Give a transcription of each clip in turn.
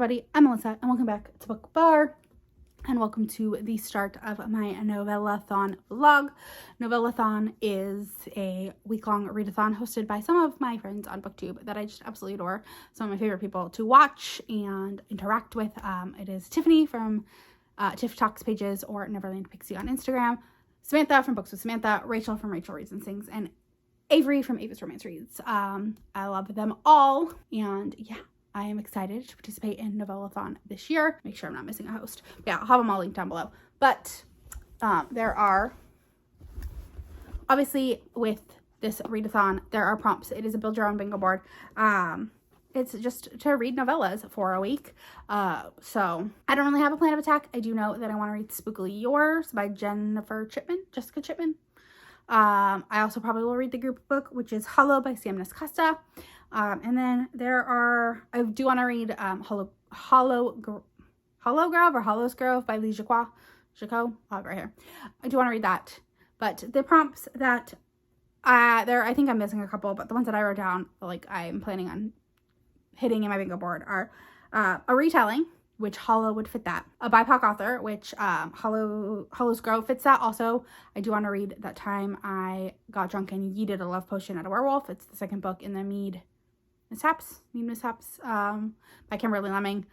everybody, I'm Alyssa, and welcome back to Book Bar, and welcome to the start of my Novellathon vlog. Novellathon is a week-long readathon hosted by some of my friends on BookTube that I just absolutely adore. Some of my favorite people to watch and interact with. It is Tiffany from Tiff Talks Pages or Neverland Pixie on Instagram, Samantha from Books with Samantha, Rachel from Rachel Reads and Sings, and Avery from Ava's Romance Reads. I love them all, and yeah, I am excited to participate in Novellathon this year. Make sure I'm not missing a host. But yeah, I'll have them all linked down below. But there are, obviously with this readathon, there are prompts. It is a build your own bingo board. It's just to read novellas for a week. So I don't really have a plan of attack. I do know that I want to read Spookily Yours by Jessica Chipman. I also probably will read the group book, which is Hollow by CM Nascosta. And then I do want to read Hollow Grove or Hollows Grove by Jacquot. I'll have it right here. I do want to read that. But the prompts that I think I'm missing a couple, but the ones that I wrote down, like I'm planning on hitting in my bingo board, are a retelling, which Hollow would fit that. A BIPOC author, which Hollows Grove fits that. Also, I do want to read That Time I Got Drunk and Yeeted a Love Potion at a Werewolf. It's the second book in the Mead Mishaps by Kimberly Lemming.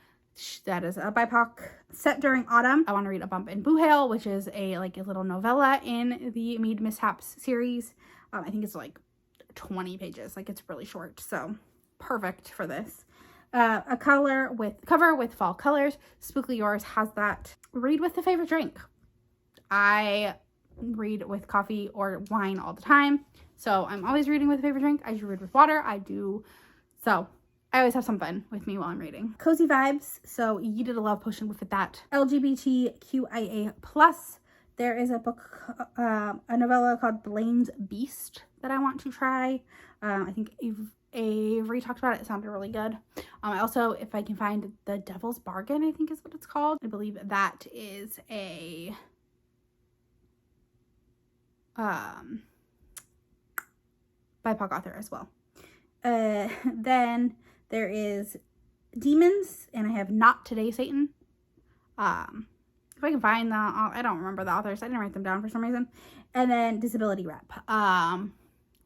That is a BIPOC set during autumn. I want to read A Bump in Boohale, which is a little novella in the Mead Mishaps series. I think it's like 20 pages. Like, it's really short, so perfect for this. A cover with fall colors. Spookily Yours has that. Read with a favorite drink. I read with coffee or wine all the time, so I'm always reading with a favorite drink. I usually read with water. So I always have some fun with me while I'm reading. Cozy vibes. So Yeeted a Love Potion would fit that. LGBTQIA+. There is a book, a novella called Blaine's Beast that I want to try. I think Avery talked about it. It sounded really good. I also, if I can find The Devil's Bargain, I think is what it's called. I believe that is a BIPOC author as well. Then there is Demons, and I have Not Today, Satan. If I can find I don't remember the authors. I didn't write them down for some reason. And then Disability Rep,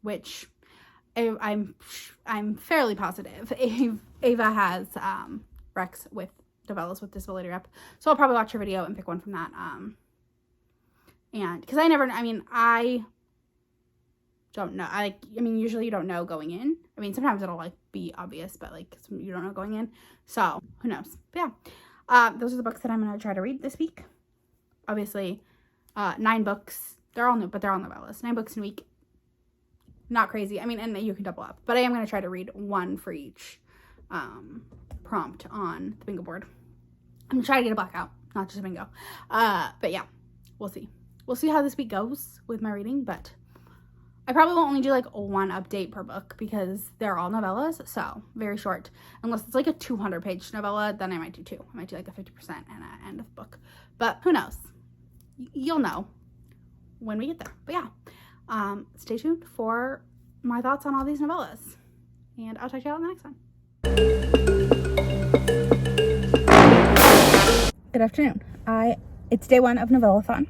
which I'm fairly positive Ava has Rex with novellas with Disability Rep. So I'll probably watch her video and pick one from that. And because I don't know. Usually you don't know going in. Sometimes it'll be obvious, but you don't know going in. So who knows? But yeah, those are the books that I'm gonna try to read this week. Obviously, 9 books. They're all new, but they're all novellas. 9 books in a week. Not crazy. And you can double up, but I am gonna try to read one for each prompt on the bingo board. I'm gonna try to get a blackout, not just a bingo. But yeah, we'll see. We'll see how this week goes with my reading, but I probably won't only do one update per book because they're all novellas, so very short. Unless it's a 200-page novella, then I might do 2. I might do a 50% and an end of book. But who knows? You'll know when we get there. But yeah, stay tuned for my thoughts on all these novellas. And I'll check you out in the next one. Good afternoon. It's day 1 of Novellathon.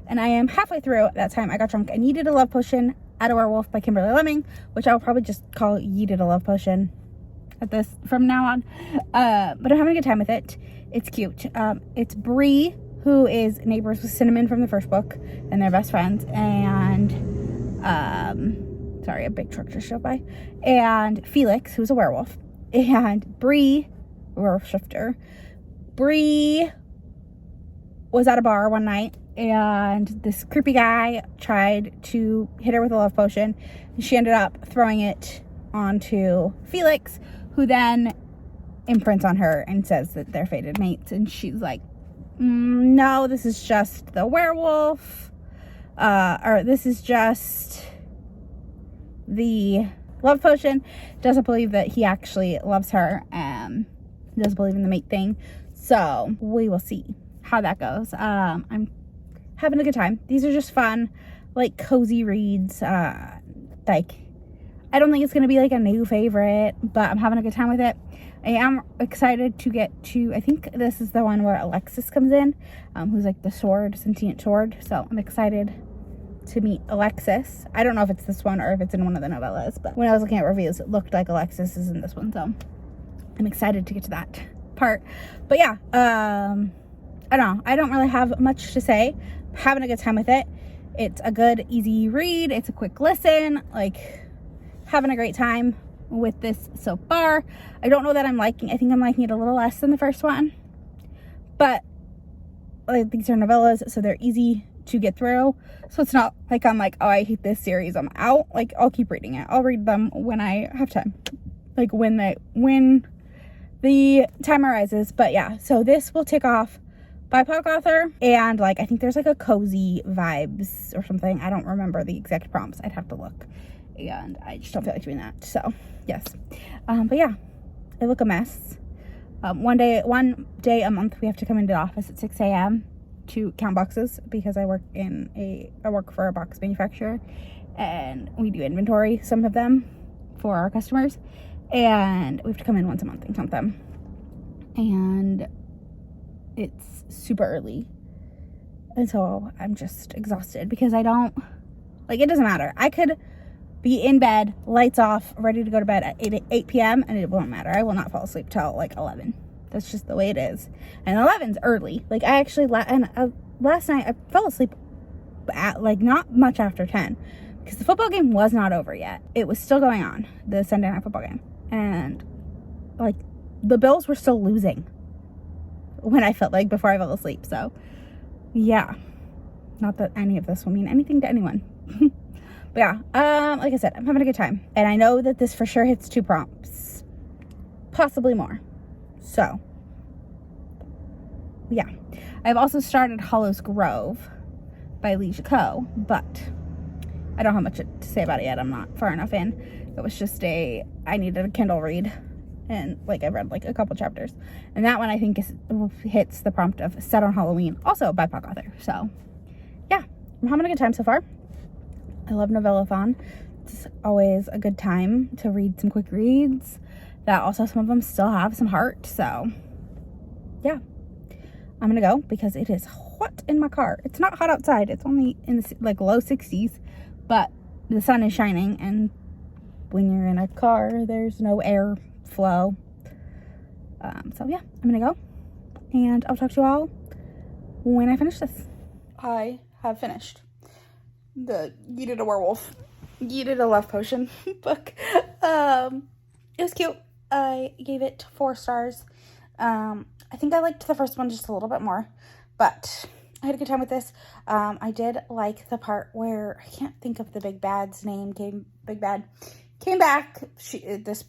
And I am halfway through That Time I Got Drunk and Yeeted a Love Potion at a Werewolf by Kimberly Lemming, which I'll probably just call Yeeted a Love Potion from now on. But I'm having a good time with it. It's cute. It's Bree, who is neighbors with Cinnamon from the first book, and they're best friends. And, sorry, a big truck just drove by. And Felix, who's a werewolf. And Bree, werewolf shifter. Bree was at a bar one night, and this creepy guy tried to hit her with a love potion, and she ended up throwing it onto Felix, who then imprints on her and says that they're fated mates. And she's like, no, this is just the werewolf, or this is just the love potion. Doesn't believe that he actually loves her, and doesn't believe in the mate thing. So we will see how that goes. I'm having a good time. These are just fun, cozy reads. I don't think it's going to be like a new favorite, but I'm having a good time with it. I am excited to get to, I think this is the one where Alexis comes in, who's like the sentient sword. So I'm excited to meet Alexis. I don't know if it's this one or if it's in one of the novellas, but when I was looking at reviews, it looked like Alexis is in this one. So I'm excited to get to that part. But yeah, I don't know. I don't really have much to say. I'm having a good time with it. It's a good, easy read. It's a quick listen. Like, having a great time with this so far. I don't know that I think I'm liking it a little less than the first one, but like, these are novellas, so they're easy to get through. So it's not like I'm like, oh, I hate this series, I'm out. Like, I'll keep reading it. I'll read them when I have time, like when the time arises. But yeah, so this will tick off BIPOC author, and like I think there's like a cozy vibes or something. I don't remember the exact prompts. I'd have to look, and I just don't feel like doing that. So yes, but yeah, I look a mess. One day a month we have to come into the office at 6 a.m. to count boxes, because I work for a box manufacturer, and we do inventory, some of them, for our customers, and we have to come in once a month and count them. And it's super early, and so I'm just exhausted because I don't, like, it doesn't matter. I could be in bed, lights off, ready to go to bed at 8 p.m. and it won't matter. I will not fall asleep till like 11. That's just the way it is. And 11's early. Like, I actually, last night I fell asleep at like not much after 10, because the football game was not over yet. It was still going on, the Sunday night football game, and like the Bills were still losing when I felt like before I fell asleep. So yeah, not that any of this will mean anything to anyone. But yeah, like I said, I'm having a good time, and I know that this for sure hits 2 prompts, possibly more. So yeah, I've also started Hollow's Grove by Jacquot, but I don't have much to say about it yet. I'm not far enough in. It was just I needed a Kindle read, and like I read like a couple chapters, and that one I think hits the prompt of set on Halloween, also by BIPOC author. So yeah, I'm having a good time so far. I love Novellathon. It's always a good time to read some quick reads that also, some of them still have some heart. So yeah, I'm gonna go because it is hot in my car. It's not hot outside. It's only in the like low 60s, but the sun is shining, and when you're in a car, there's no air flow. So yeah, I'm gonna go, and I'll talk to you all when I finish this. I have finished the Yeeted a Werewolf, Yeeted a Love Potion book. It was cute. I gave it 4 stars. I think I liked the first one just a little bit more, but I had a good time with this. I did like the part where, I can't think of the big bad's name, Big Bad came back. This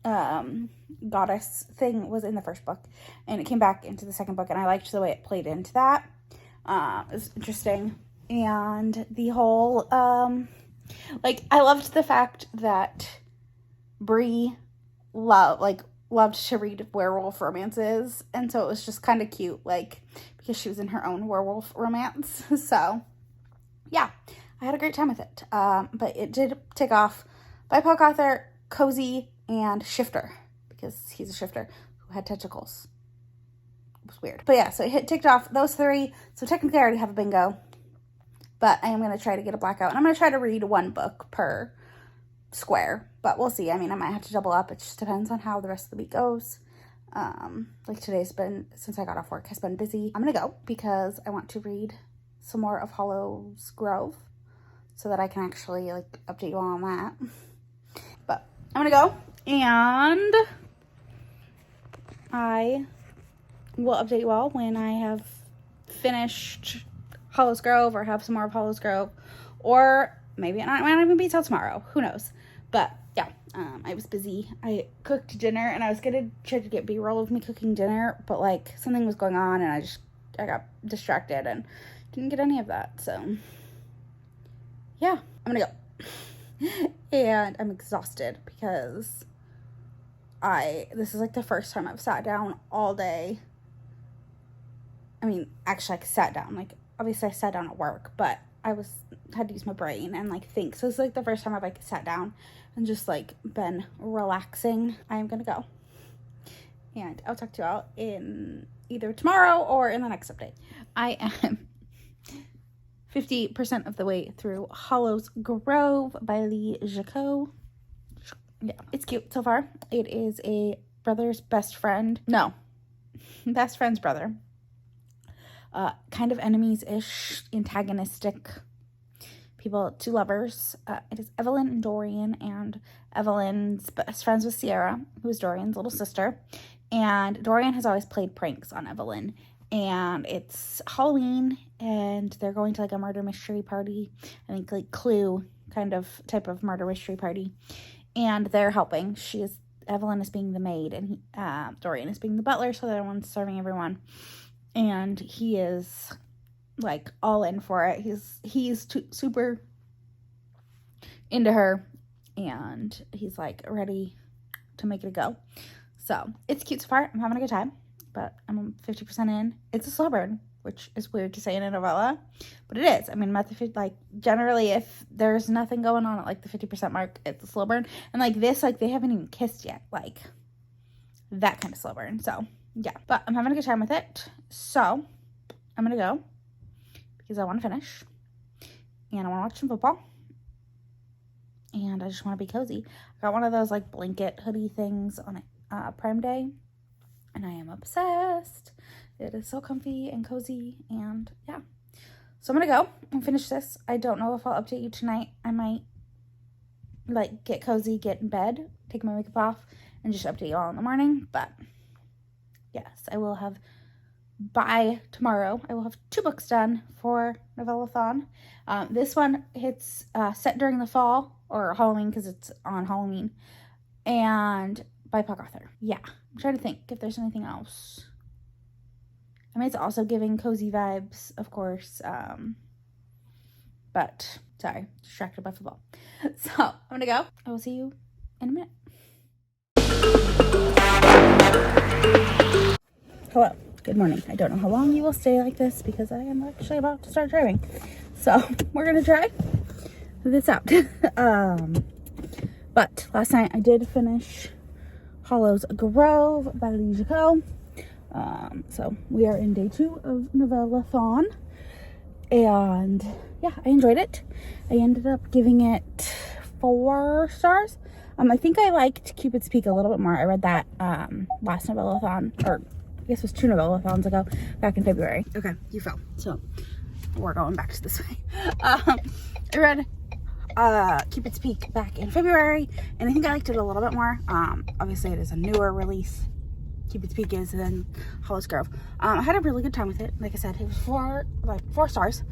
goddess thing was in the first book, and it came back into the second book, and I liked the way it played into that. It was interesting. And the whole, like, I loved the fact that Bree loved to read werewolf romances, and so it was just kind of cute, like, because she was in her own werewolf romance. So yeah, I had a great time with it. But it did tick off BIPOC author, cozy, and shifter, because he's a shifter who had tentacles. It was weird. But yeah, so it ticked off those 3. So technically I already have a bingo, but I am going to try to get a blackout, and I'm going to try to read 1 book per square, but we'll see. I mean, I might have to double up. It just depends on how the rest of the week goes. Like today's been, since I got off work, has been busy. I'm going to go because I want to read some more of Hollow's Grove so that I can actually, like, update you all on that. But I'm going to go, and I will update you all when I have finished Hollow's Grove, or have some more of Hollow's Grove, or maybe it might not even be till tomorrow. Who knows? But yeah, I was busy. I cooked dinner, and I was gonna try to get B-roll of me cooking dinner, but like something was going on, and I got distracted and didn't get any of that. So yeah, I'm gonna go. And I'm exhausted because this is like the first time I've sat down all day. I mean, actually, I sat down, like, obviously I sat down at work, but I had to use my brain and like think. So it's like the first time I've like sat down and just like been relaxing. I am gonna go, and I'll talk to you all in either tomorrow or in the next update. I am 50% of the way through Hollow's Grove by the Jacquot. Yeah, it's cute so far. It is a brother's best friend. No, best friend's brother. Kind of enemies-ish, antagonistic people, two lovers. It is Evelyn and Dorian, and Evelyn's best friends with Sierra, who is Dorian's little sister. And Dorian has always played pranks on Evelyn. And it's Halloween, and they're going to like a murder mystery party. I think like Clue kind of type of murder mystery party. And they're helping. Evelyn is being the maid, and Dorian is being the butler, so they're the ones serving everyone. And he is like all in for it. He's super into her, and he's like ready to make it a go. So it's cute so far. I'm having a good time, but I'm 50% in. It's a slow burn, which is weird to say in a novella, but it is. I mean, generally if there's nothing going on at like the 50% mark, it's a slow burn. And like this, like they haven't even kissed yet, like that kind of slow burn. So yeah, but I'm having a good time with it. So I'm gonna go because I want to finish, and I want to watch some football, and I just want to be cozy. I got one of those like blanket hoodie things on Prime Day, and I am obsessed. It is so comfy and cozy, and yeah. So I'm gonna go and finish this. I don't know if I'll update you tonight. I might like get cozy, get in bed, take my makeup off, and just update you all in the morning. But yes, I will have, by tomorrow, I will have 2 books done for Novellathon. This one hits set during the fall, or Halloween because it's on Halloween, and by Puck author. Yeah, I'm trying to think if there's anything else. I mean, it's also giving cozy vibes, of course, but sorry, distracted by football. So I'm gonna go. I will see you in a minute. Hello, good morning. I don't know how long you will stay like this because I am actually about to start driving. So we're gonna try this out. But last night I did finish Hollow's Grove by the Jacquot. So we are in day 2 of Novellathon, and yeah, I enjoyed it. I ended up giving it 4 stars. I think I liked Cupid's Peak a little bit more. I read that last Novellathon, or I guess it was 2 Novellathons ago, back in February. Okay, you fell. So we're going back to this way. I read Cupid's Peak back in February, and I think I liked it a little bit more. Obviously it is a newer release, Cupid's Peak is, and Hollow's Grove. I had a really good time with it. Like I said, it was 4 stars.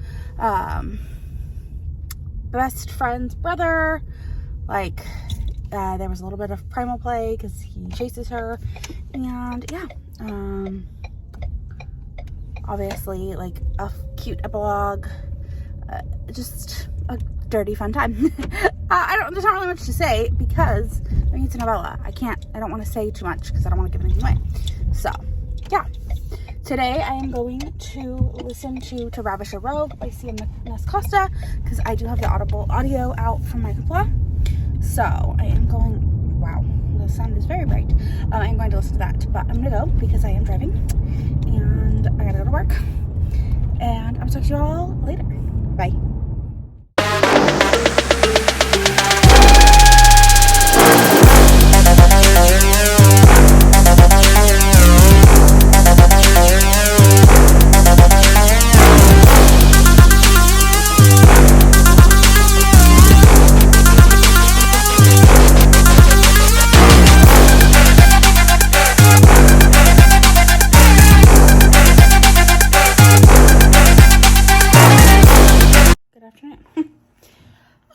Best friend's brother, like there was a little bit of primal play because he chases her, and yeah, obviously like a cute epilogue, just a dirty fun time. There's not really much to say because I mean it's a novella. I don't want to say too much because I don't want to give anything away. So yeah, today I am going to listen to Ravisher Rogue by CM Nascosta because I do have the audio out from my Couple. So I am going, wow, the sun is very bright. I'm going to listen to that, but I'm gonna go because I am driving and I gotta go to work, and I'll talk to you all later. Bye.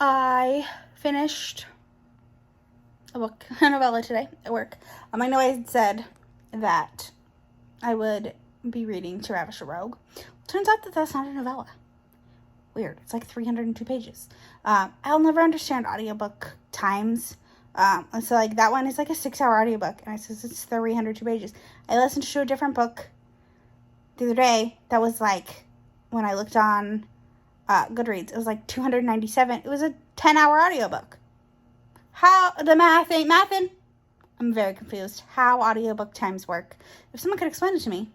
I finished a novella today at work. I know I said that I would be reading To Ravish a Rogue. Turns out that that's not a novella. Weird. It's like 302 pages. I'll never understand audiobook times. And so like that one is like a 6-hour audiobook, and it says it's 302 pages. I listened to a different book the other day that was like, when I looked on Goodreads. It was like $297. It was a 10-hour audiobook. How the math ain't mathin'? I'm very confused how audiobook times work. If someone could explain it to me,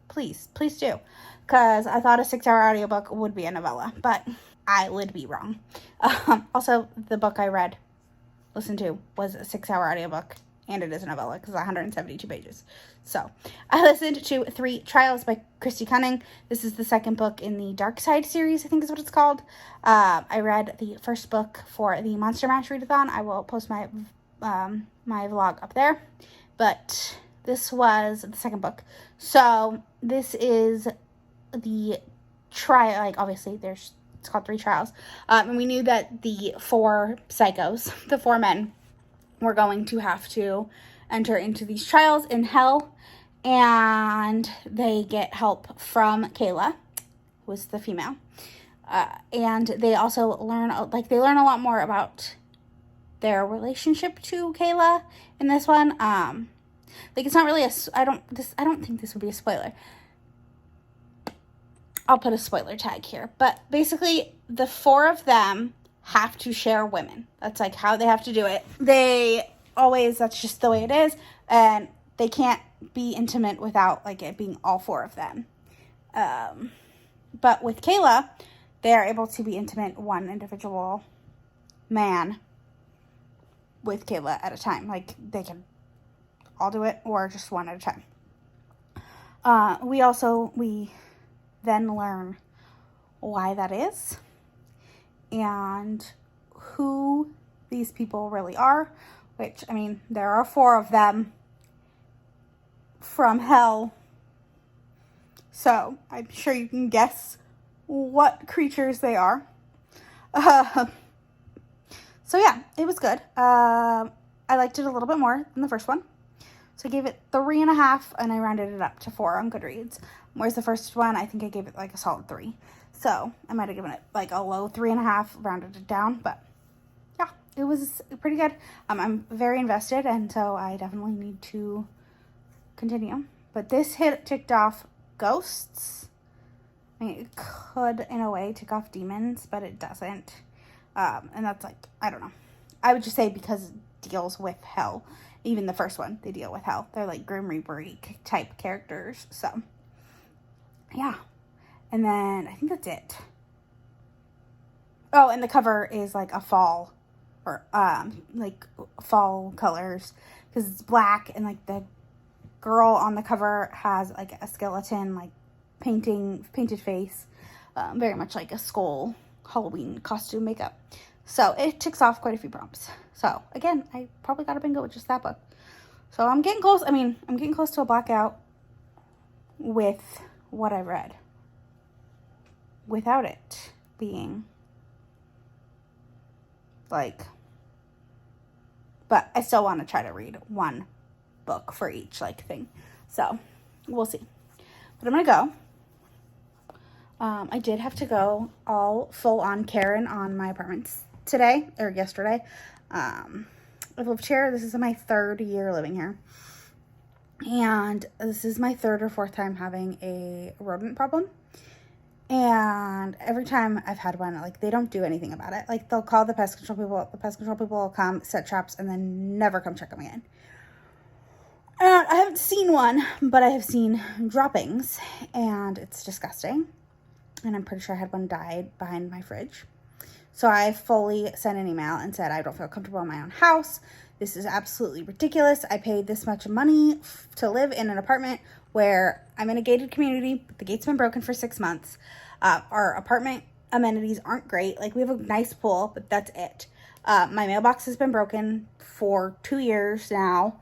please do. Because I thought a 6-hour audiobook would be a novella, but I would be wrong. Also, the book I listened to, was a 6-hour audiobook, and it is a novella because it's 172 pages. So, I listened to 3 Trials by Kristy Cunning. This is the second book in the Dark Side series, I think is what it's called. I read the first book for the Monster Mash readathon. I will post my my vlog up there. But this was the second book. So, this is the trial, like, obviously, it's called 3 Trials. And we knew that the 4 psychos, the 4 men, were going to have to enter into these trials in hell. And they get help from Kayla, who is the female. And they also learn a lot more about their relationship to Kayla in this one. It's not really I don't think this would be a spoiler. I'll put a spoiler tag here. But basically, the 4 of them have to share women. That's like how they have to do it. That's just the way it is. And they can't be intimate without like it being all 4 of them. But with Kayla, they are able to be intimate one individual man with Kayla at a time. Like they can all do it or just one at a time. We then learn why that is and who these people really are, which, I mean, there are 4 of them from hell, so I'm sure you can guess what creatures they are. So yeah, it was good. I liked it a little bit more than the first one, so I gave it 3.5, and I rounded it up to 4 on Goodreads. Whereas the first one, I think I gave it like a solid 3. So I might have given it like a low 3.5, rounded it down. But yeah, it was pretty good. I'm very invested, and so I definitely need to continue. But this ticked off ghosts. I mean, it could, in a way, tick off demons, but it doesn't. And that's like, I don't know. I would just say because it deals with hell. Even the first one, they deal with hell. They're like Grim Reaper type characters, so yeah. And then I think that's it. Oh, and the cover is like a fall, or like fall colors, because it's black, and like the girl on the cover has like a skeleton, like painted face, very much like a skull Halloween costume makeup. So it ticks off quite a few prompts. So again, I probably got a bingo with just that book. So I'm getting close. I mean, I'm getting close to a blackout with what I read, without it being like, but I still want to try to read one book for each like thing. So we'll see. But I'm going to go. I did have to go all full on Karen on my apartments today, or yesterday. I've lived here. This is my 3rd year living here. And this is my 3rd or 4th time having a rodent problem. And every time I've had one, like, they don't do anything about it. Like, they'll call the pest control people. The pest control people will come, set traps, and then never come check them again. And I haven't seen one, but I have seen droppings. And it's disgusting. And I'm pretty sure I had one died behind my fridge. So I fully sent an email and said, I don't feel comfortable in my own house. This is absolutely ridiculous. I paid this much money to live in an apartment where I'm in a gated community, but the gate's been broken for 6 months. Our apartment amenities aren't great. Like, we have a nice pool, but that's it. My mailbox has been broken for 2 years now.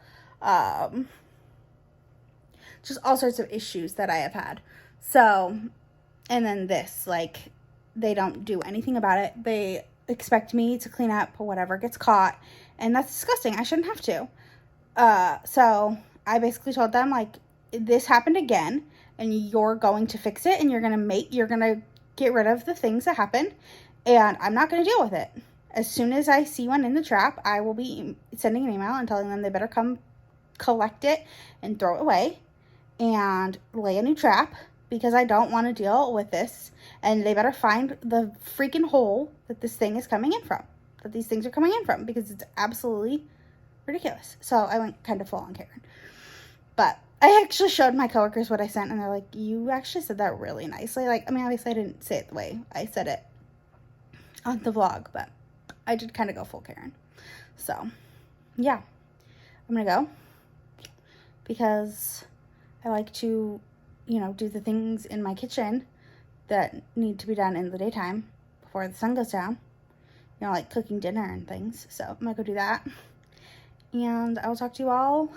Just all sorts of issues that I have had. So, and then this, like, they don't do anything about it. They expect me to clean up whatever gets caught, and that's disgusting. I shouldn't have to. So I basically told them, like, this happened again, and you're going to fix it, and you're going to get rid of the things that happened, and I'm not going to deal with it. As soon as I see one in the trap, I will be sending an email and telling them they better come collect it and throw it away and lay a new trap, because I don't want to deal with this, and they better find the freaking hole that this thing is coming in from, that these things are coming in from, because it's absolutely ridiculous. So I went kind of full on Karen. But I actually showed my coworkers what I sent, and they're like, you actually said that really nicely. Like, I mean, obviously I didn't say it the way I said it on the vlog, but I did kind of go full Karen. So, yeah. I'm going to go because I like to, you know, do the things in my kitchen that need to be done in the daytime before the sun goes down. You know, like cooking dinner and things. So, I'm going to go do that. And I will talk to you all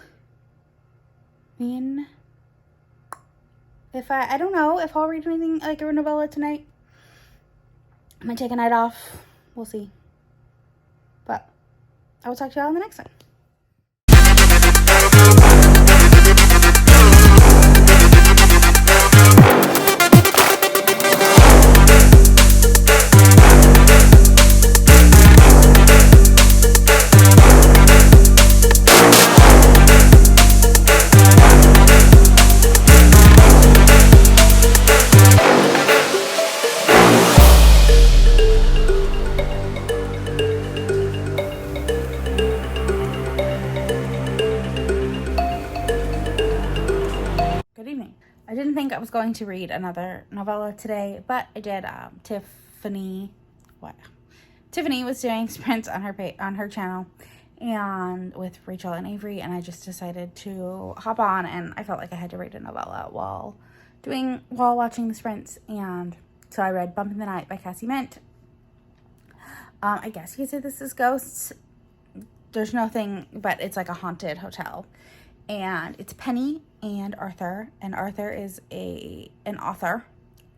I don't know if I'll read anything like a novella tonight. I might take a night off. We'll see. But I will talk to you all in the next one. I was going to read another novella today, but I did. Tiffany was doing sprints on her channel, and with Rachel and Avery, and I just decided to hop on, and I felt like I had to read a novella while watching the sprints, and so I read Bump in the Night by Cassie Mint. I guess you could say this is ghosts. There's nothing, but it's like a haunted hotel. And it's Penny and Arthur. And Arthur is an author.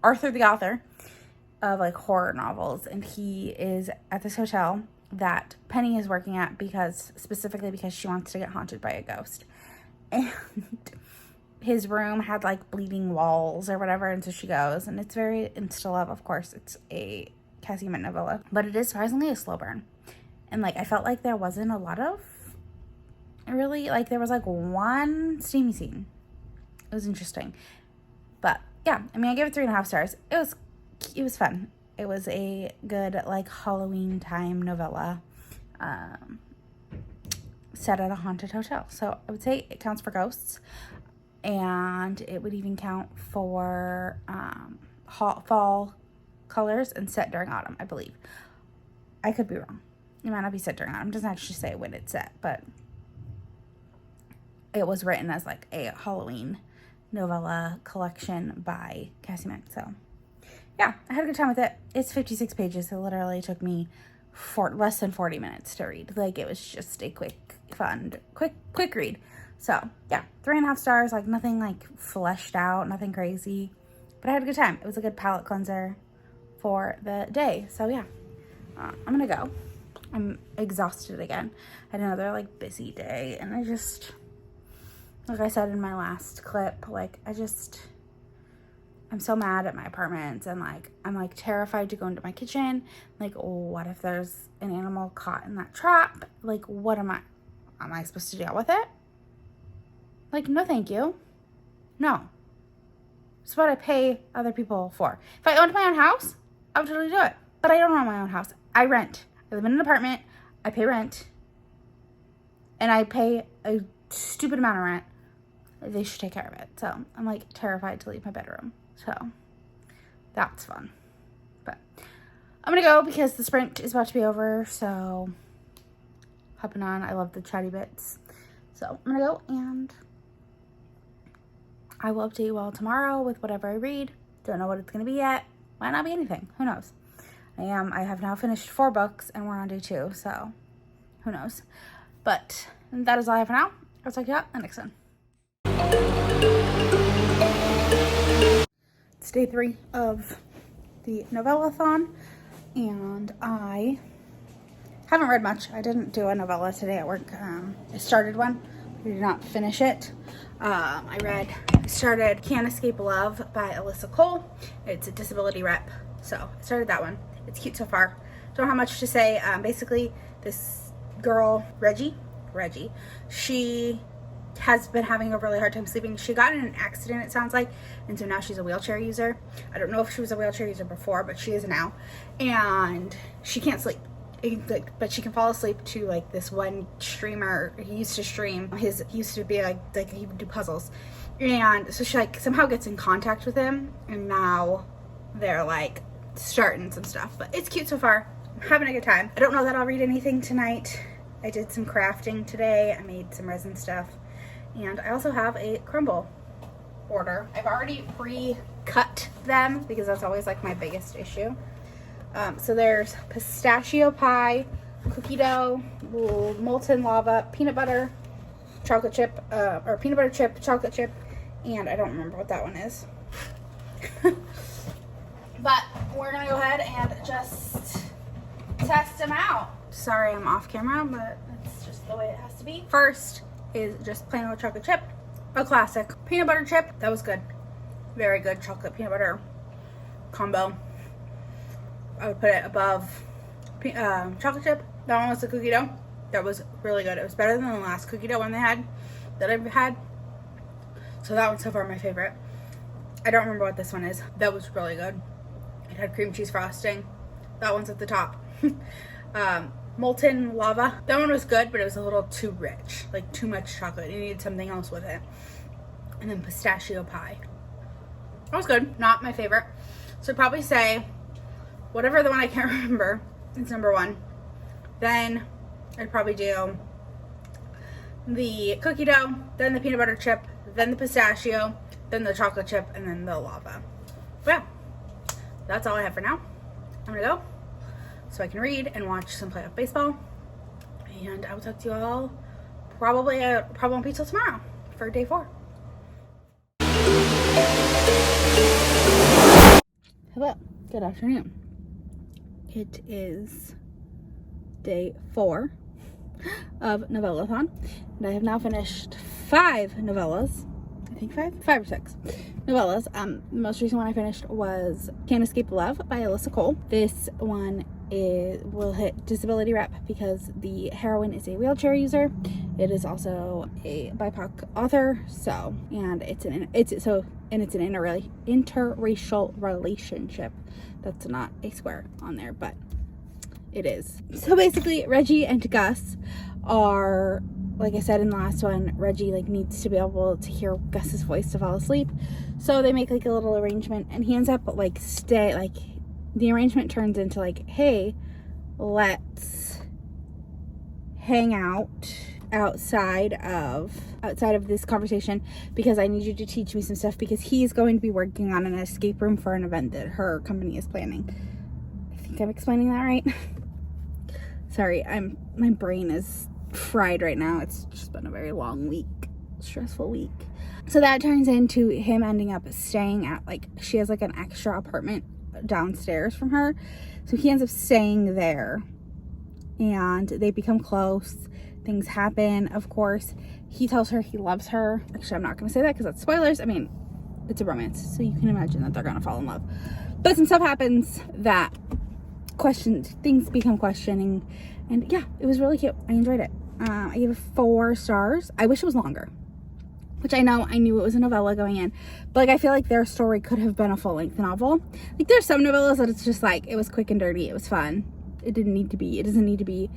Arthur the author of like horror novels. And he is at this hotel that Penny is working at specifically because she wants to get haunted by a ghost. And his room had like bleeding walls or whatever. And so she goes. And it's very insta-love, of course. It's a Cassie Mint novella. But it is surprisingly a slow burn. And like I felt like there wasn't a lot of really, like there was like one steamy scene. It was interesting, but yeah, I mean, I gave it 3.5 stars. It was fun. It was a good like Halloween time novella set at a haunted hotel, so I would say it counts for ghosts, and it would even count for fall colors and set during autumn, I believe. I could be wrong. It might not be set during autumn. It doesn't actually say when it's set, but it was written as like a Halloween novella collection by Cassie Mint. So yeah, I had a good time with it. It's 56 pages. It literally took me less than 40 minutes to read. Like it was just a quick read. So yeah, 3.5 stars. Like nothing like fleshed out, nothing crazy, but I had a good time. It was a good palate cleanser for the day. So yeah, I'm gonna go. I'm exhausted again. I had another like busy day, and I just, like I said in my last clip, like I'm so mad at my apartment, and like I'm like terrified to go into my kitchen. Like, what if there's an animal caught in that trap? Like, what am I supposed to deal with it? Like, no thank you. No. It's what I pay other people for. If I owned my own house, I would totally do it. But I don't own my own house. I rent. I live in an apartment. I pay rent. And I pay a stupid amount of rent. They should take care of it. So I'm like terrified to leave my bedroom. So that's fun. But I'm gonna go because the sprint is about to be over. So hopping on. I love the chatty bits. So I'm gonna go, and I will update you all tomorrow with whatever I read. Don't know what it's gonna be yet. Might not be anything. Who knows? I have now finished 4 books, and we're on day 2. So who knows? But that is all I have for now. I'll talk to you out in the next one. It's day 3 of the Novellathon, and I haven't read much. I didn't do a novella today at work. I started one, but I did not finish it. I started Can't Escape Love by Alyssa Cole. It's a disability rep, so I started that one. It's cute so far. Don't have much to say. Basically, this girl, Reggie, she has been having a really hard time sleeping. She got in an accident, it sounds like, and so now she's a wheelchair user. I don't know if she was a wheelchair user before, but she is now, and she can't sleep. But she can fall asleep to like this one streamer. He used to stream. He used to be like he would do puzzles, and so she like somehow gets in contact with him, and now they're like starting some stuff. But it's cute so far. I'm having a good time. I don't know that I'll read anything tonight. I did some crafting today. I made some resin stuff, and I also have a crumble order. I've already pre-cut them because that's always like my biggest issue. So there's pistachio pie, cookie dough, molten lava, peanut butter, chocolate chip, or peanut butter chip, chocolate chip, and I don't remember what that one is. But we're gonna go ahead and just test them out. Sorry I'm off camera, but it's just the way it has to be. First is just plain old chocolate chip, a classic. Peanut butter chip, that was good. Very good chocolate peanut butter combo. I would put it above chocolate chip. That one was the cookie dough. That was really good. It was better than the last cookie dough one that I've had. So that one's so far my favorite. I don't remember what this one is. That was really good. It had cream cheese frosting. That one's at the top. Molten lava. That one was good, but it was a little too rich. Like too much chocolate. You needed something else with it. And then pistachio pie. That was good. Not my favorite. So I'd probably say whatever the one I can't remember is number one. Then I'd probably do the cookie dough, then the peanut butter chip, then the pistachio, then the chocolate chip, and then the lava. But yeah, that's all I have for now. I'm gonna go so I can read and watch some playoff baseball. And I will talk to you all probably on pizza tomorrow for day 4. Hello, good afternoon. It is day 4 of Novellathon, and I have now finished 5 novellas. I think 5 or 6 novellas. The most recent one I finished was Can't Escape Love by Alyssa Cole. This one will hit disability rep because the heroine is a wheelchair user. It is also a BIPOC author, and it's an interracial relationship. That's not a square on there, but it is. So basically, Reggie and Gus are, like I said in the last one, Reggie like needs to be able to hear Gus's voice to fall asleep. So they make like a little arrangement, and he ends up the arrangement turns into like, hey, let's hang out outside of this conversation because I need you to teach me some stuff, because he's going to be working on an escape room for an event that her company is planning. I think I'm explaining that right. Sorry, my brain is fried right now. It's just been a very long week, stressful week. So that turns into him ending up staying at, like, she has like an extra apartment downstairs from her, so he ends up staying there, and they become close. Things happen, of course. He tells her he loves her. Actually, I'm not going to say that because that's spoilers. I mean, it's a romance, so you can imagine that they're going to fall in love. But some stuff happens that things become questioning, and yeah, it was really cute. I enjoyed it. I gave it 4 stars. I wish it was longer, which I knew it was a novella going in, but like I feel like their story could have been a full-length novel. Like there's some novellas that it's just like, it was quick and dirty, it was fun. It doesn't need to be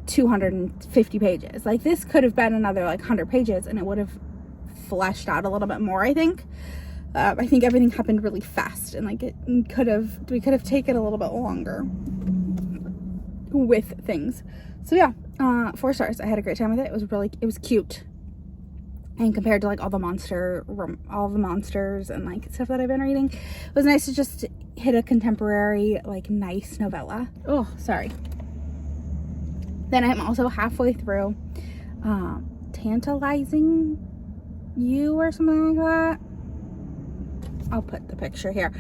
250 pages. Like this could have been another like 100 pages, and it would have fleshed out a little bit more, I think. I think everything happened really fast, and like we could have taken a little bit longer with things. So yeah, 4 stars. I had a great time with it. It was cute. And compared to like all the monsters and like stuff that I've been reading, it was nice to just hit a contemporary, like, nice novella. Oh, sorry. Then I'm also halfway through Tantalizing You or something like that. I'll put the picture here.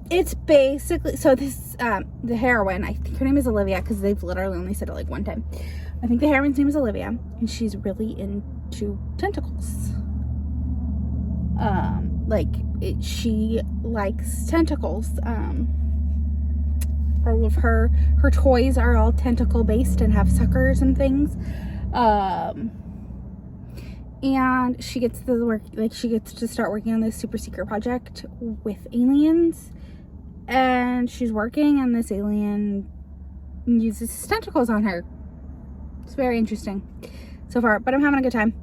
It's basically, so this, the heroine, I think her name is Olivia, because they've literally only said it like one time. I think the heroine's name is Olivia, and she's really into tentacles. She likes tentacles. All of her toys are all tentacle based and have suckers and things. and she gets to work, like she gets to start working on this super secret project with aliens, and she's working and this alien uses his tentacles on her. It's very interesting so far, but I'm having a good time.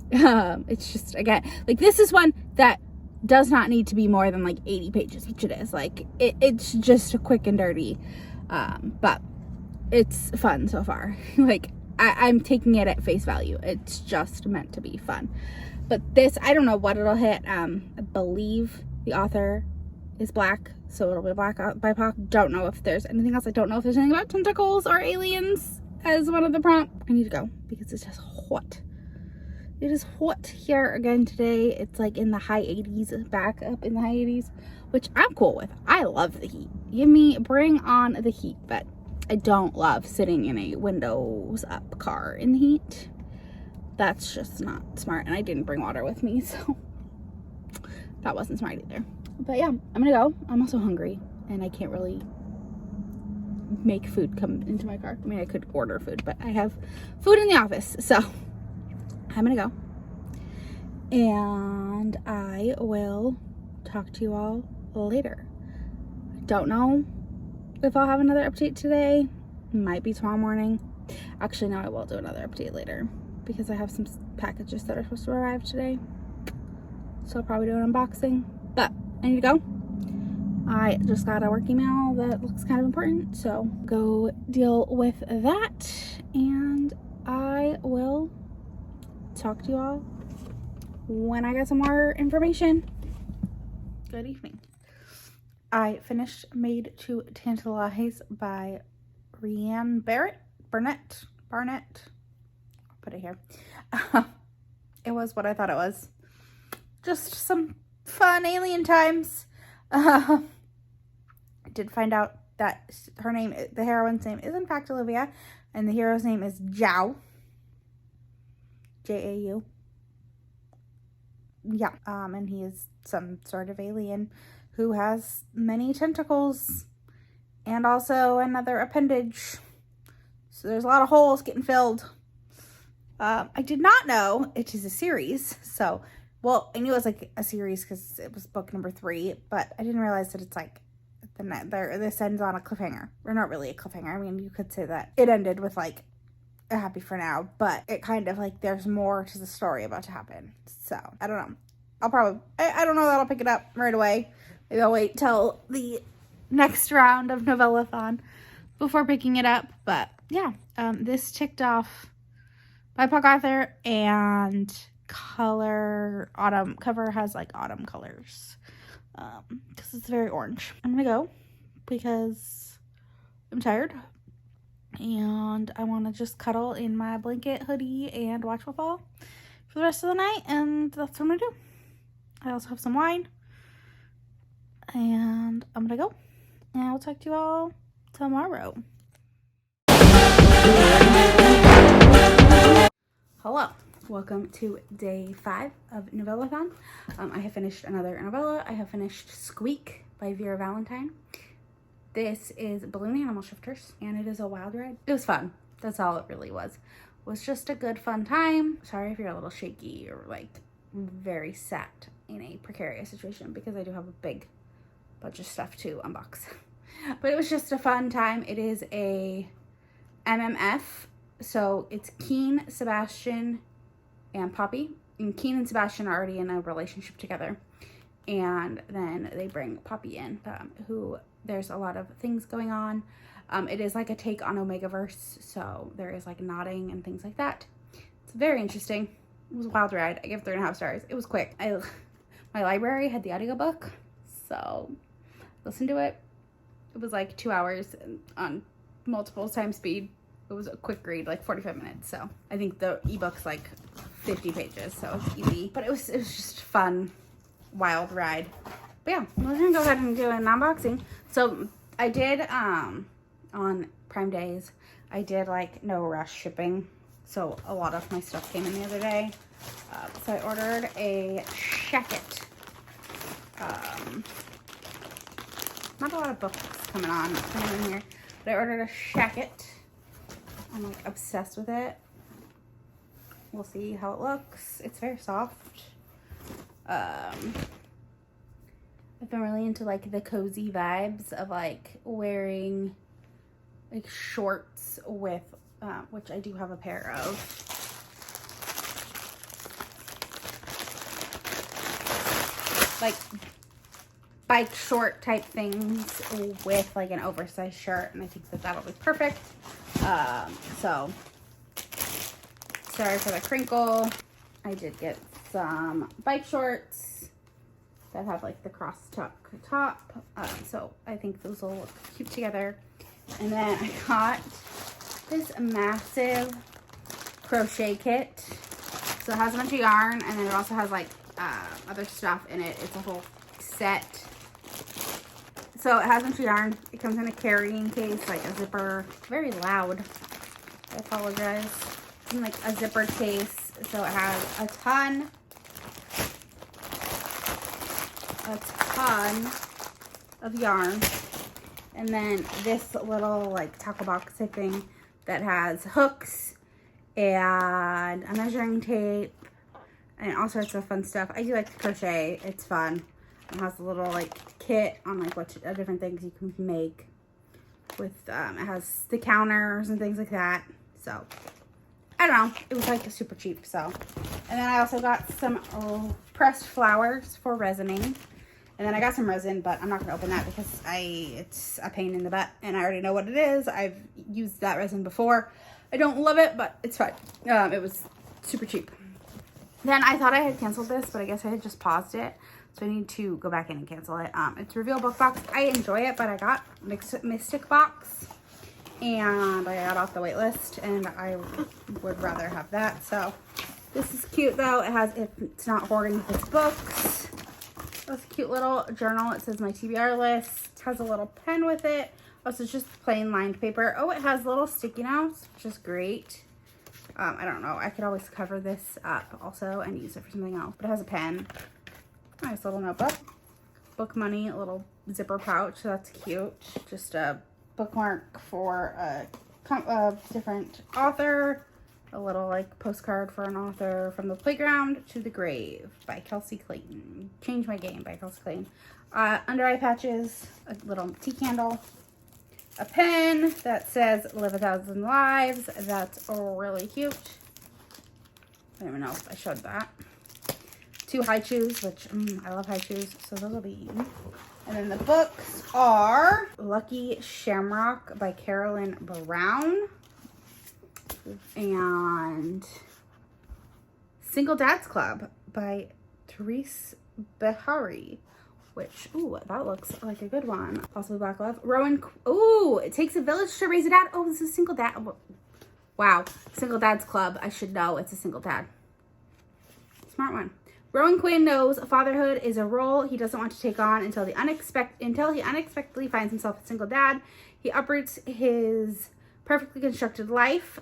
It's just, again, like this is one that does not need to be more than like 80 pages, which it is. Like it's just a quick and dirty, but it's fun so far. Like I'm taking it at face value. It's just meant to be fun. But this, I don't know what it'll hit. I believe the author is black, so it'll be black BIPOC. Don't know if there's anything else. I don't know if there's anything about tentacles or aliens as one of the prompts. I need to go because it's just hot. It is hot here again today. It's like in the high 80s, back up in the high 80s, which I'm cool with. I love the heat. Bring on the heat, but I don't love sitting in a windows up car in the heat. That's just not smart, and I didn't bring water with me, so that wasn't smart either. But yeah, I'm gonna go. I'm also hungry, and I can't really make food come into my car. I mean, I could order food, but I have food in the office, so I'm gonna go. And I will talk to you all later. I don't know if I'll have another update today. Might be tomorrow morning. Actually, no, I will do another update later because I have some packages that are supposed to arrive today. So I'll probably do an unboxing. But I need to go. I just got a work email that looks kind of important, so go deal with that, and I will talk to you all when I get some more information. Good evening. I finished Made to Tantalize by Rianne Burnett. I'll put it here. It was what I thought it was. Just some fun alien times. I did find out that her name, the heroine's name, is in fact Olivia, and the hero's name is Jacquot. J-A-U. Yeah, and he is some sort of alien who has many tentacles and also another appendage. So there's a lot of holes getting filled. I did not know it is a series, so, well, I knew it was like a series because it was book number 3, but I didn't realize that it's like this ends on a cliffhanger. Or not really a cliffhanger. I mean, you could say that it ended with like a happy for now, but it kind of like there's more to the story about to happen. So I don't know. I don't know that I'll pick it up right away. Maybe I'll wait till the next round of Novellathon before picking it up. But yeah, this ticked off BIPOC author and cover has like autumn colors. Because it's very orange. I'm gonna go because I'm tired and I want to just cuddle in my blanket, hoodie, and watch football for the rest of the night, and that's what I'm gonna do. I also have some wine, and I'm gonna go, and I'll talk to you all tomorrow. Hello. Welcome to day 5 of Novellathon. I have finished another novella. I have finished Squeek by Vera Valentine. This is Balloon Animal Shifters, and it is a wild ride. It was fun. That's all it really was. It was just a good, fun time. Sorry if you're a little shaky or like very sat in a precarious situation, because I do have a big bunch of stuff to unbox. But it was just a fun time. It is a MMF, so it's Keen, Sebastian, and Poppy. And Keen and Sebastian are already in a relationship together, and then they bring Poppy in, who there's a lot of things going on. It is like a take on Omegaverse, so there is like nodding and things like that. It's very interesting. It was a wild ride. I give 3.5 stars. It was quick. My library had the audiobook, so listen to it. It was like 2 hours on multiple times speed. It was a quick read, like 45 minutes. So I think the ebook's like 50 pages, so it's easy. But it was just fun, wild ride. But yeah, we're gonna go ahead and do an unboxing. So I did on Prime Days, I did like no rush shipping. So a lot of my stuff came in the other day. So I ordered a Jacquot. Not a lot of books coming in here, but I ordered a Jacquot. I'm like obsessed with it. we'll see how it looks. It's very soft. I've been really into like the cozy vibes of like wearing like shorts with, which I do have a pair of. Like bike short type things with like an oversized shirt, and I think that that'll be perfect. So sorry for the crinkle. I did get some bike shorts that have like the cross tuck top, so I think those will look cute together. And then I got this massive crochet kit. So it has a bunch of yarn, and then it also has like other stuff in it. It's a whole set. So it has a bunch of yarn. It comes in a carrying case, like a zipper. Very loud. I apologize. It's in like a zipper case. So it has a ton of yarn. And then this little like tackle box type thing that has hooks and a measuring tape and all sorts of fun stuff. I do like to crochet. It's fun. It has a little like kit on like what different things you can make with, it has the counters and things like that. So I don't know, it was like super cheap. So, and then I also got some pressed flowers for resining, and then I got some resin, but I'm not gonna open that because it's a pain in the butt and I already know what it is. I've used that resin before. I don't love it, but it's fine. It was super cheap. Then I thought I had canceled this, but I guess I had just paused it. So I need to go back in and cancel it. It's Reveal Book Box. I enjoy it, but I got Mystic Box. And I got off the wait list. And I would rather have that. So this is cute, though. It's not hoarding with its books. It's a cute little journal. It says my TBR list. It has a little pen with it. Also, it's just plain lined paper. Oh, it has little sticky notes, which is great. I don't know. I could always cover this up also and use it for something else. But it has a pen. Nice little notebook. Book money, a little zipper pouch. That's cute. Just a bookmark for a different author. A little like postcard for an author. From the Playground to the Grave by Kelsey Clayton. Change My Game by Kelsey Clayton. Under eye patches. A little tea candle. A pen that says Live 1,000 Lives. That's really cute. I don't even know if I showed that. 2 high shoes, which I love high shoes, so those will be easy. And then the books are Lucky Shamrock by Carolyn Brown and Single Dads Club by Therese Behari. Which, ooh, that looks like a good one. Possibly Black Love. Rowan, ooh, It Takes a Village to Raise a Dad. Oh, this is Single Dad. Wow, Single Dads Club. I should know it's a single dad. Smart one. Rowan Quinn knows fatherhood is a role he doesn't want to take on until he unexpectedly finds himself a single dad. He uproots his perfectly constructed life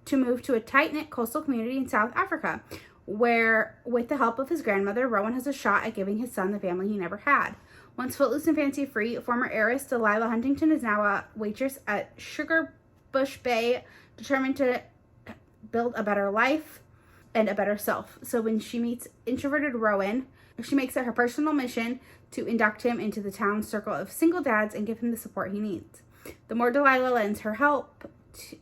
to move to a tight-knit coastal community in South Africa, where, with the help of his grandmother, Rowan has a shot at giving his son the family he never had. Once footloose and fancy-free, former heiress Delilah Huntington is now a waitress at Sugarbush Bay, determined to build a better life and a better self. So when she meets introverted Rowan, she makes it her personal mission to induct him into the town's circle of single dads and give him the support he needs. The more Delilah lends her help to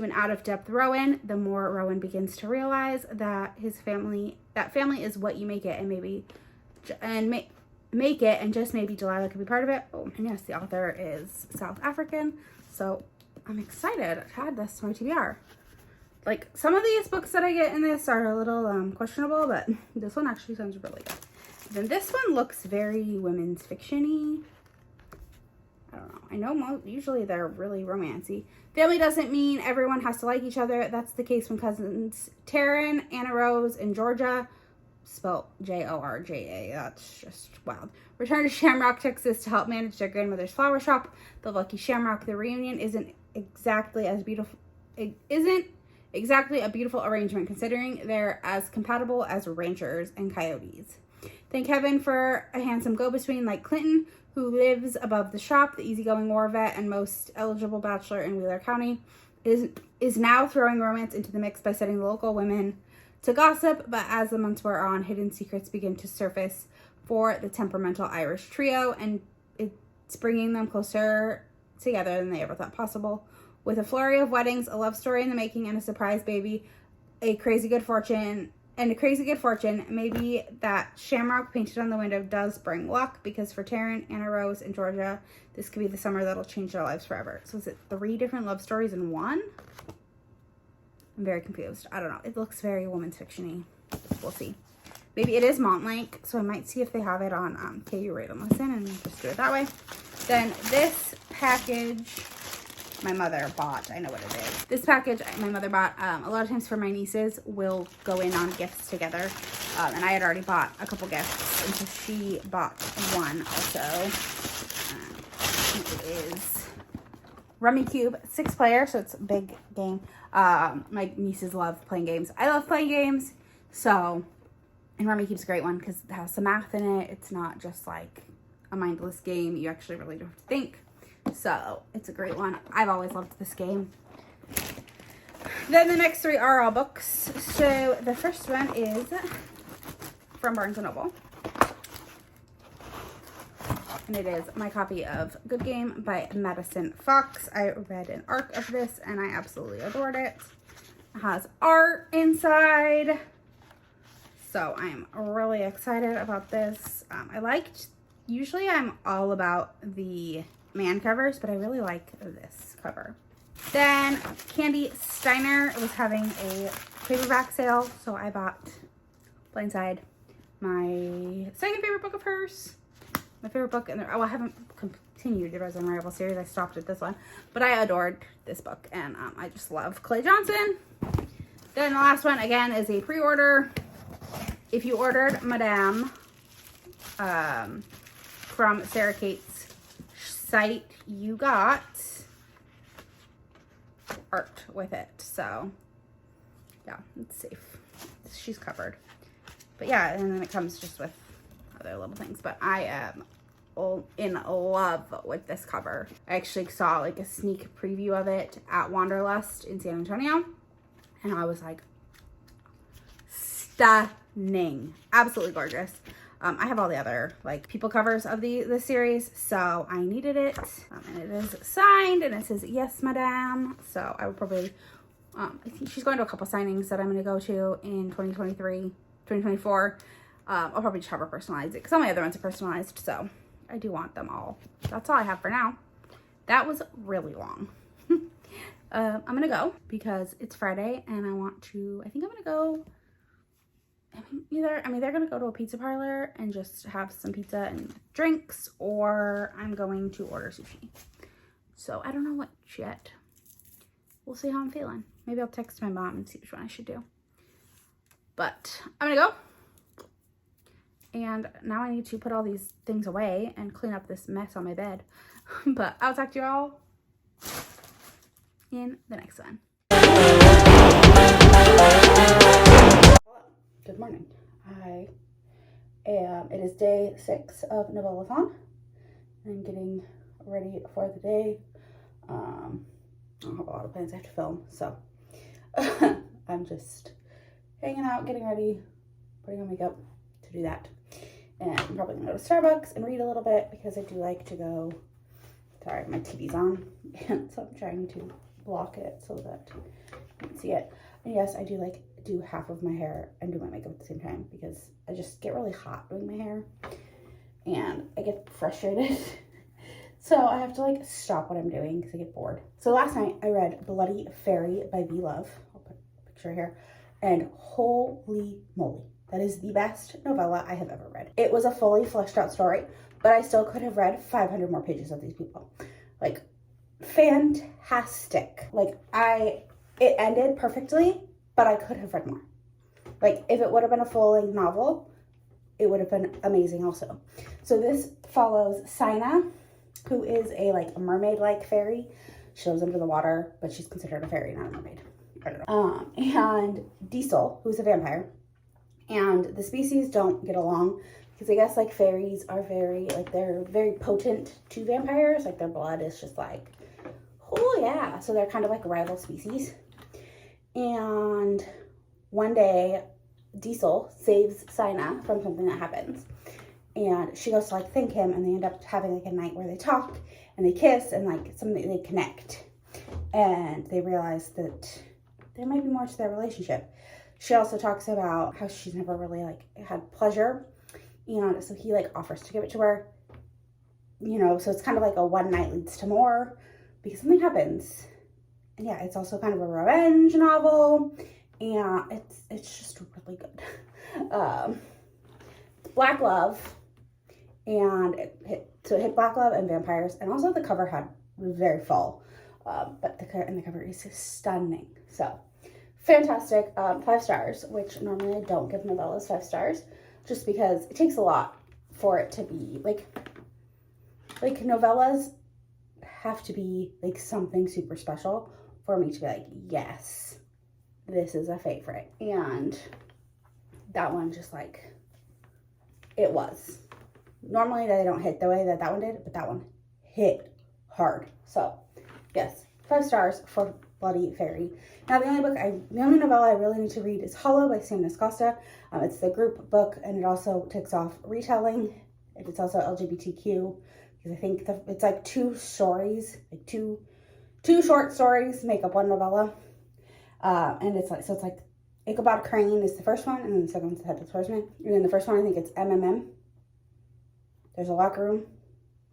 an out-of-depth Rowan, the more Rowan begins to realize that family is what you make it, and make it, and just maybe Delilah could be part of it. Oh, and yes, the author is South African, so I'm excited to add this to my TBR. Like, some of these books that I get in this are a little questionable, but this one actually sounds really good. Then this one looks very women's fiction-y. I don't know. I know usually they're really romancy. Family doesn't mean everyone has to like each other. That's the case when cousins Taryn, Anna Rose, and Georgia, spelled Georja, that's just wild, return to Shamrock, Texas to help manage their grandmother's flower shop. The Lucky Shamrock. The reunion isn't exactly a beautiful arrangement, considering they're as compatible as ranchers and coyotes. Thank heaven for a handsome go-between like Clinton, who lives above the shop, the easygoing war vet and most eligible bachelor in Wheeler County. is now throwing romance into the mix by setting the local women to gossip, but as the months wear on, hidden secrets begin to surface for the temperamental Irish trio, and it's bringing them closer together than they ever thought possible. With a flurry of weddings, a love story in the making, and a surprise baby, a crazy good fortune, maybe that shamrock painted on the window does bring luck, because for Taryn, Anna Rose, and Georgia, this could be the summer that'll change their lives forever. So is it 3 different love stories in one? I'm very confused. I don't know. It looks very women's fiction-y. We'll see. Maybe it is Montlake, so I might see if they have it on KU Rate and Listen and just do it that way. Then this package my mother bought. I know what it is. This package my mother bought, a lot of times for my nieces, will go in on gifts together. And I had already bought a couple gifts, and so she bought one also. It is Rummy Cube, 6-player, so it's a big game. My nieces love playing games. I love playing games, so, and Rummy Cube's a great one because it has some math in it. It's not just like a mindless game. You actually really do have to think. So it's a great one. I've always loved this game. Then the next 3 are all books. So the first one is from Barnes & Noble. And it is my copy of Good Game by Madison Fox. I read an arc of this and I absolutely adored it. It has art inside. So I'm really excited about this. Usually I'm all about the man covers, but I really like this cover. Then Candy Steiner was having a paperback sale, so I bought Blindside, my second favorite book of hers. My favorite book, and I haven't continued the Rose Unrival series. I stopped at this one, but I adored this book, and I just love Clay Johnson. Then the last one, again, is a pre-order. If you ordered Madame from Sarah Kate's site, you got art with it. So yeah, it's safe. She's covered. But yeah, and then it comes just with other little things. But I am in love with this cover. I actually saw like a sneak preview of it at Wanderlust in San Antonio, and I was like, stunning, absolutely gorgeous. I have all the other like people covers of the series, so I needed it. And it is signed, and it says, "Yes, Madame." So I will probably, I think she's going to a couple signings that I'm going to go to in 2024. I'll probably just have her personalize it because all my other ones are personalized, so I do want them all. That's all I have for now. That was really long. I'm going to go because it's Friday, and I think I'm going to go. I'm either going to go to a pizza parlor and just have some pizza and drinks, or I'm going to order sushi. So I don't know which yet. We'll see how I'm feeling. Maybe I'll text my mom and see which one I should do. But I'm going to go. And now I need to put all these things away and clean up this mess on my bed. But I'll talk to you all in the next one. Good morning. It is day 6 of Novellathon. I'm getting ready for the day. I don't have a lot of plans I have to film, so I'm just hanging out, getting ready, putting on makeup to do that. And I'm probably gonna go to Starbucks and read a little bit because I do like to go. Sorry, my TV's on, and so I'm trying to block it so that you can see it. And yes, I do like do half of my hair and do my makeup at the same time because I just get really hot doing my hair and I get frustrated. So I have to like stop what I'm doing because I get bored. So last night I read Bloody Fairy by B. Love. I'll put a picture here. And holy moly, that is the best novella I have ever read. It was a fully fleshed out story, but I still could have read 500 more pages of these people. Like, fantastic. Like, it ended perfectly, but I could have read more. Like, if it would have been a full-length novel, it would have been amazing also. So this follows Sina, who is a mermaid-like fairy. She lives under the water, but she's considered a fairy, not a mermaid. I don't know. And Diesel, who's a vampire. And the species don't get along because I guess like fairies are very, they're very potent to vampires. Like their blood is just like, yeah. So they're kind of like rival species. And one day, Diesel saves Sina from something that happens. And she goes to like thank him, and they end up having like a night where they talk and they kiss and like something, they connect. And they realize that there might be more to their relationship. She also talks about how she's never really like had pleasure. And so he like offers to give it to her. You know, so it's kind of like a one night leads to more because something happens. And yeah, it's also kind of a revenge novel. And it's just really good. It's Black Love. And it hit Black Love and vampires. And also the cover was very full. But the cover is stunning. So fantastic. 5 stars, which normally I don't give novellas 5 stars, just because it takes a lot for it to be like novellas have to be like something super special for me to be like, yes, this is a favorite. And that one just like, it was. Normally they don't hit the way that one did, but that one hit hard. So yes, 5 stars for Bloody Fairy. Now the only novella I really need to read is Hollow by CM Nascosta. It's the group book, and it also takes off retelling. It's also LGBTQ, because I think it's like 2 stories, like two short stories make up one novella. And it's like Ichabod Crane is the first one, and then the second one's the Headless Horseman. And then the first one, I think it's MMM. There's a locker room.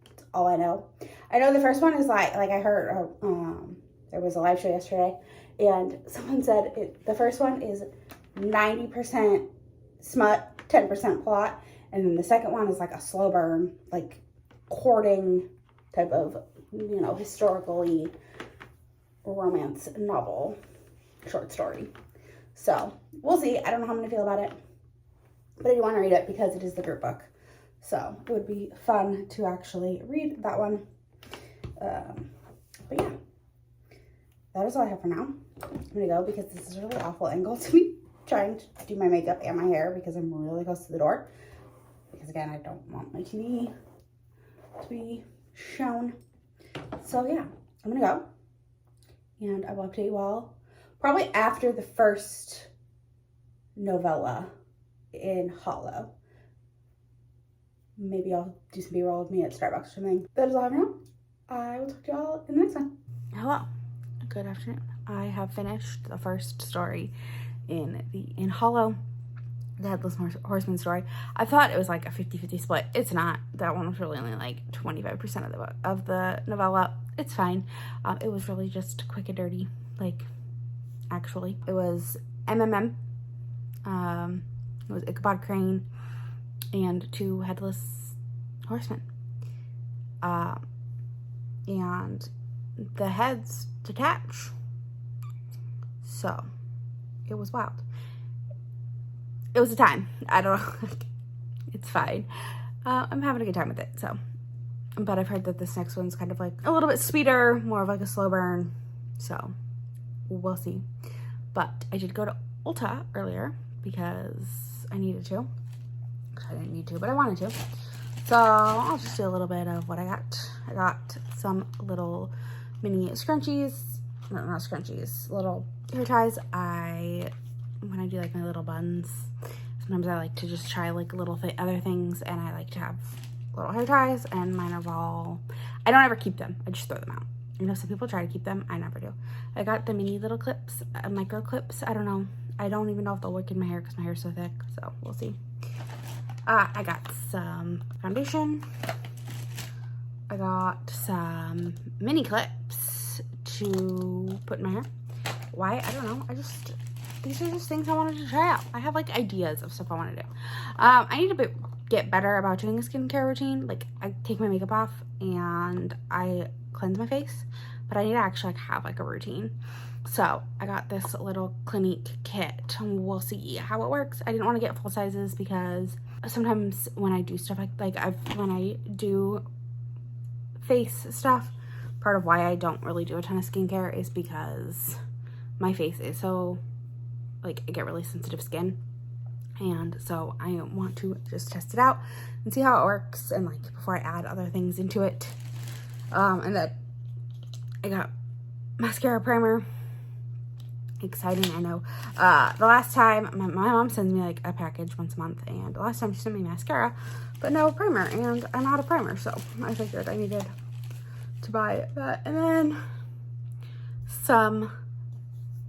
That's all I know. I know the first one is like I heard, there was a live show yesterday, and someone said the first one is 90% smut, 10% plot, and then the second one is like a slow burn, like courting type of, you know, historically romance novel short story. So we'll see. I don't know how I'm gonna feel about it, but I do want to read it because it is the group book. So it would be fun to actually read that one. But yeah, that is all I have for now. I'm gonna go because this is a really awful angle to me trying to do my makeup and my hair because I'm really close to the door. Because again, I don't want my TV to be shown. So yeah, I'm gonna go, and I will update you all probably after the first novella in Hollow. Maybe I'll do some B-roll with me at Starbucks or something. That is all I have now. I will talk to y'all in the next one. Hello. Good afternoon. I have finished the first story in Hollow, the Headless Horseman story. I thought it was like a 50-50 split. It's not. That one was really only like 25% of the novella. It's fine. It was really just quick and dirty. Like, actually. It was MMM. It was Ichabod Crane and 2 Headless Horsemen. And the heads detach. So, it was wild. It was a time. I don't know. It's fine. I'm having a good time with it, so. But I've heard that this next one's kind of like a little bit sweeter, more of like a slow burn. So, we'll see. But I did go to Ulta earlier because I needed to. I didn't need to, but I wanted to. So I'll just do a little bit of what I got. I got some little mini scrunchies. No, not scrunchies. Little hair ties. When I do like my little buns, sometimes I like to just try like little other things, and I like to have little hair ties, and mine are all, I don't ever keep them. I just throw them out. You know, some people try to keep them. I never do. I got the mini little clips, micro clips. I don't know. I don't even know if they'll work in my hair because my hair is so thick. So we'll see. I got some foundation. I got some mini clips to put in my hair. Why? I don't know. These are just things I wanted to try out. I have like ideas of stuff I want to do. I need to get better about doing a skincare routine. Like, I take my makeup off and I cleanse my face, but I need to actually like have like a routine. So I got this little Clinique kit. We'll see how it works. I didn't want to get full sizes because sometimes when I do stuff when I do face stuff, part of why I don't really do a ton of skincare is because my face is so, like, I get really sensitive skin. And so I want to just test it out and see how it works, and like before I add other things into it. And then I got mascara primer. Exciting, I know. The last time, my mom sends me like a package once a month, and the last time she sent me mascara, but no primer, and I'm out of primer, so I figured I needed to buy that. And then some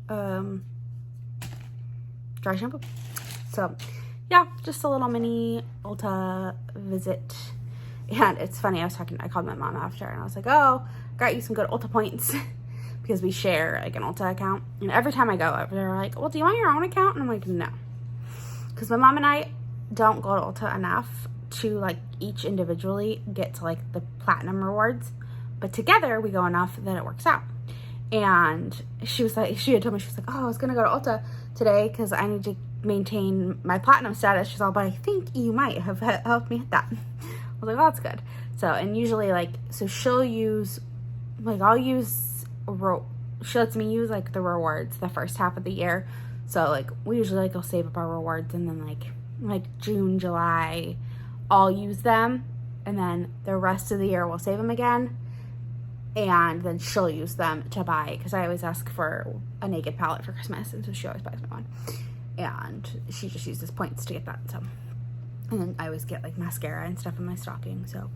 dry shampoo. So yeah, just a little mini Ulta visit. And it's funny, I called my mom after, and I was like, oh, got you some good Ulta points. Because we share like an Ulta account, and every time I go over, they're like, well, do you want your own account? And I'm like, no, because my mom and I don't go to Ulta enough to like each individually get to like the platinum rewards, but together we go enough that it works out. And she was like, she had told me, she was like, oh, I was gonna go to Ulta today because I need to maintain my platinum status. She's all, but I think you might have helped me hit that. I was like, oh, that's good. So, and usually like, so she'll use, like, she lets me use like the rewards the first half of the year. So like we usually like go save up our rewards, and then like June, July, I'll use them, and then the rest of the year we'll save them again, and then she'll use them to buy, because I always ask for a naked palette for Christmas, and so she always buys me one, and she just uses points to get that. So, and then I always get like mascara and stuff in my stocking, so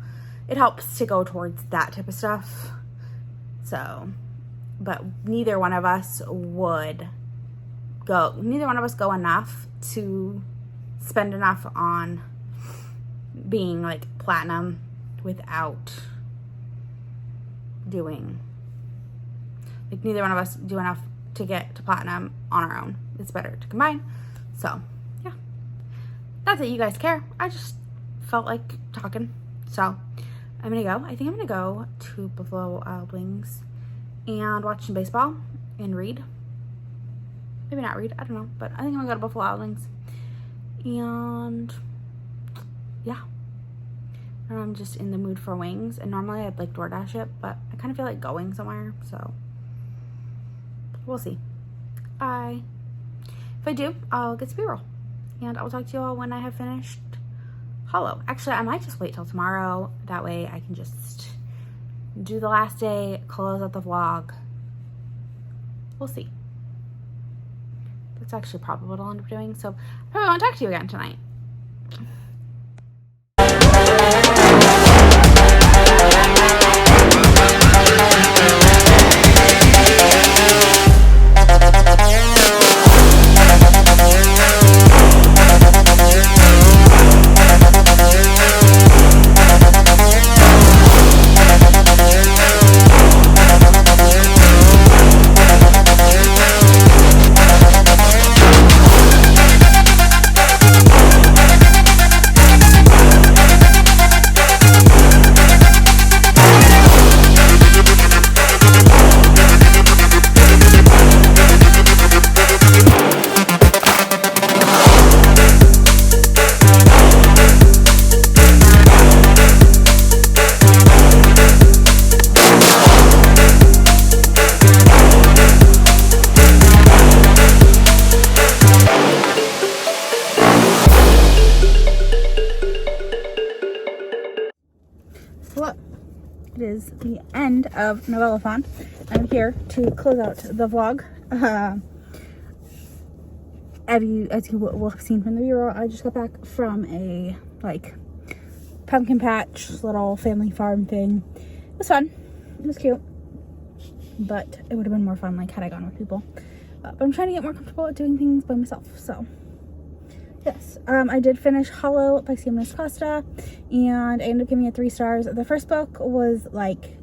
it helps to go towards that type of stuff. So, but neither one of us go enough to spend enough on being like platinum without doing, like, neither one of us do enough to get to platinum on our own. It's better to combine. So yeah, not that you guys care, I just felt like talking. So I think I'm gonna go to Buffalo Wild Wings and watch some baseball and read. Maybe not read, I don't know, but I think I'm gonna go to Buffalo Wild Wings. And yeah, I'm just in the mood for wings, and normally I'd like DoorDash it, but I kind of feel like going somewhere, so we'll see. If I do, I'll get some B-roll, and I'll talk to you all when I have finished Hollow. Actually, I might just wait till tomorrow, that way I can just do the last day, close out the vlog. We'll see. That's actually probably what I'll end up doing, so I probably won't talk to you again tonight. It is the end of Novellathon. I'm here to close out the vlog. As you will have seen from the B-roll, I just got back from a like pumpkin patch little family farm thing. It was fun. It was cute, but it would have been more fun like had I gone with people. But I'm trying to get more comfortable at doing things by myself. So yes, I did finish Hollow by CM Nascosta, and I ended up giving it 3 stars. The first book was like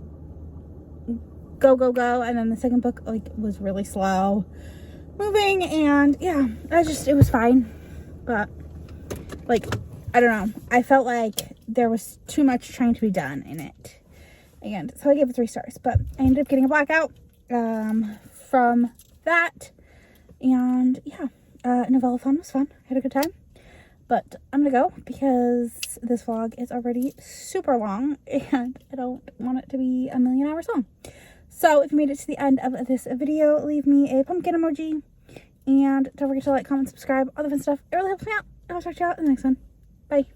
go, and then the second book like was really slow moving, and yeah, it was fine, but like, I don't know, I felt like there was too much trying to be done in it, and so I gave it 3 stars, but I ended up getting a blackout from that, and yeah. Novellathon was fun. I had a good time, but I'm gonna go because this vlog is already super long and I don't want it to be a million hours long. So if you made it to the end of this video, leave me a pumpkin emoji, and don't forget to like, comment, subscribe, all the fun stuff. It really helps me out. I'll talk to you all in the next one. Bye.